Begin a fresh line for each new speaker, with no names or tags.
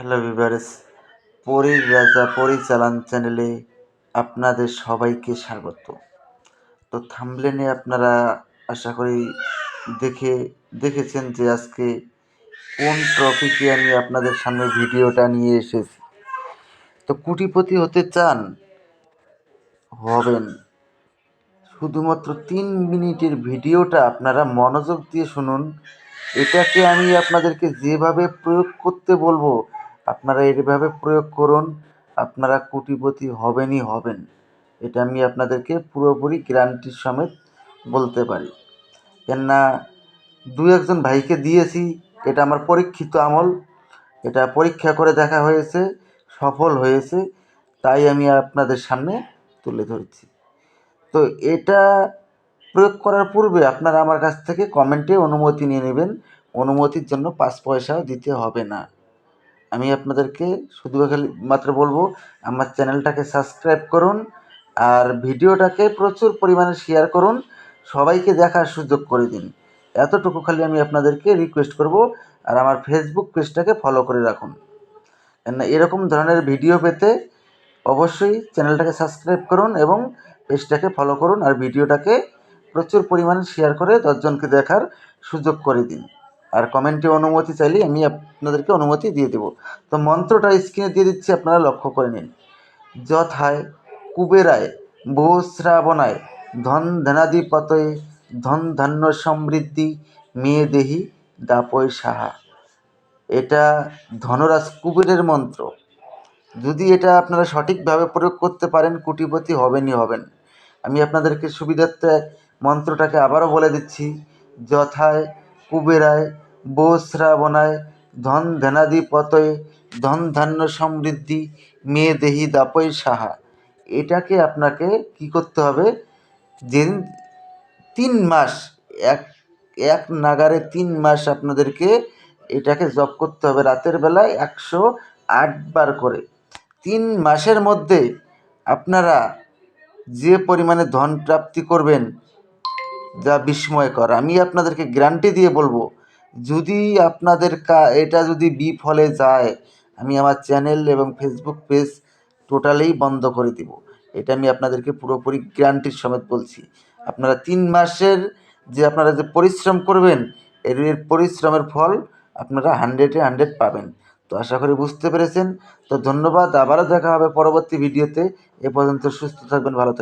Hello viewers, পরীর রাজা পরিচালন চ্যানেলে আপনাদের সবাইকে স্বাগত। তো থাম্বনেলে আপনারা আশা করি দেখেছেন যে আজকে কোন টপিকে আমি আপনাদের সামনে ভিডিওটা নিয়ে এসেছি। তো কোটিপতি হতে চান, হবেন। শুধুমাত্র 3 মিনিটের ভিডিওটা আপনারা মনোযোগ দিয়ে শুনুন। এটাকে আমি আপনাদেরকে যেভাবে প্রয়োগ করতে বলবো আপনারা এইভাবে প্রয়োগ করুন, আপনারা কোটিপতি হবেনই হবেন। এটা আমি আপনাদেরকে পুরোপুরি গ্যারান্টির সমেত বলতে পারি। কেননা দু একজন ভাইকে দিয়েছি, এটা আমার পরীক্ষিত আমল, এটা পরীক্ষা করে দেখা হয়েছে, সফল হয়েছে, তাই আমি আপনাদের সামনে তুলে ধরছি। তো এটা প্রয়োগ করার পূর্বে আপনারা আমার কাছ থেকে কমেন্টে অনুমতি নিয়ে নেবেন। অনুমতির জন্য 5 পয়সাও দিতে হবে না। আমি আপনাদেরকে শুধু খালি মাত্র বলবো, আমার চ্যানেলটাকে সাবস্ক্রাইব করুন আর ভিডিওটাকে প্রচুর পরিমাণে শেয়ার করুন, সবাইকে দেখার সুযোগ করে দিন। এতটুকু খালি আমি আপনাদেরকে রিকোয়েস্ট করব। আর আমার ফেসবুক পেজটাকে ফলো করে রাখুন, কেননা এরকম ধরনের ভিডিও পেতে অবশ্যই চ্যানেলটাকে সাবস্ক্রাইব করুন এবং পেজটাকে ফলো করুন আর ভিডিওটাকে প্রচুর পরিমাণে শেয়ার করে 10 জনকে দেখার সুযোগ করে দিন। আর কমেন্টে অনুমতি চাইলে আমি আপনাদেরকে অনুমতি দিয়ে দেব। তো মন্ত্রটা স্ক্রিনে দিয়ে দিচ্ছি, আপনারা লক্ষ্য করে নিন। যথায় কুবেরায় বহুশ্রাবণায় ধন ধনাধিপতয়ে ধন ধান্য সমৃদ্ধি মেয়ে দেহি দাপয় সাহা। এটা ধনরাজ কুবেরের মন্ত্র। যদি এটা আপনারা সঠিকভাবে প্রয়োগ করতে পারেন, কোটিপতি হবেনই হবেন। আমি আপনাদেরকে সুবিধার্থে মন্ত্রটাকে আবারও বলে দিচ্ছি। যথায় কুবেরায় বহুশ্রাবণায় ধন ধনাধিপতয়ে ধন ধান্য সমৃদ্ধি মেয়ে দেহি দাপয় সাহা। এটাকে আপনাকে কি করতে হবে, যে 3 মাস এক এক নাগারে 3 মাস আপনাদেরকে এটাকে জপ করতে হবে রাতের বেলায় 108 বার করে। 3 মাসের মধ্যে আপনারা যে পরিমাণে ধন প্রাপ্তি করবেন যা বিস্ময়কর। আমি আপনাদেরকে গ্যারান্টি দিয়ে বলবো, যদি আপনাদের এটা যদি বিফলে যায়, আমি আমার চ্যানেল এবং ফেসবুক পেজ টোটালি বন্ধ করে দিব। এটা আমি আপনাদেরকে পুরোপুরি গ্যারান্টির সমেত বলছি। আপনারা 3 মাসের আপনারা যে পরিশ্রম করবেন, এর পরিশ্রমের ফল আপনারা 100-এ 100 পাবেন। তো আশা করি বুঝতে পেরেছেন। তো ধন্যবাদ, আবারও দেখা হবে পরবর্তী ভিডিওতে। এ পর্যন্ত সুস্থ থাকবেন, ভালো থাকবেন।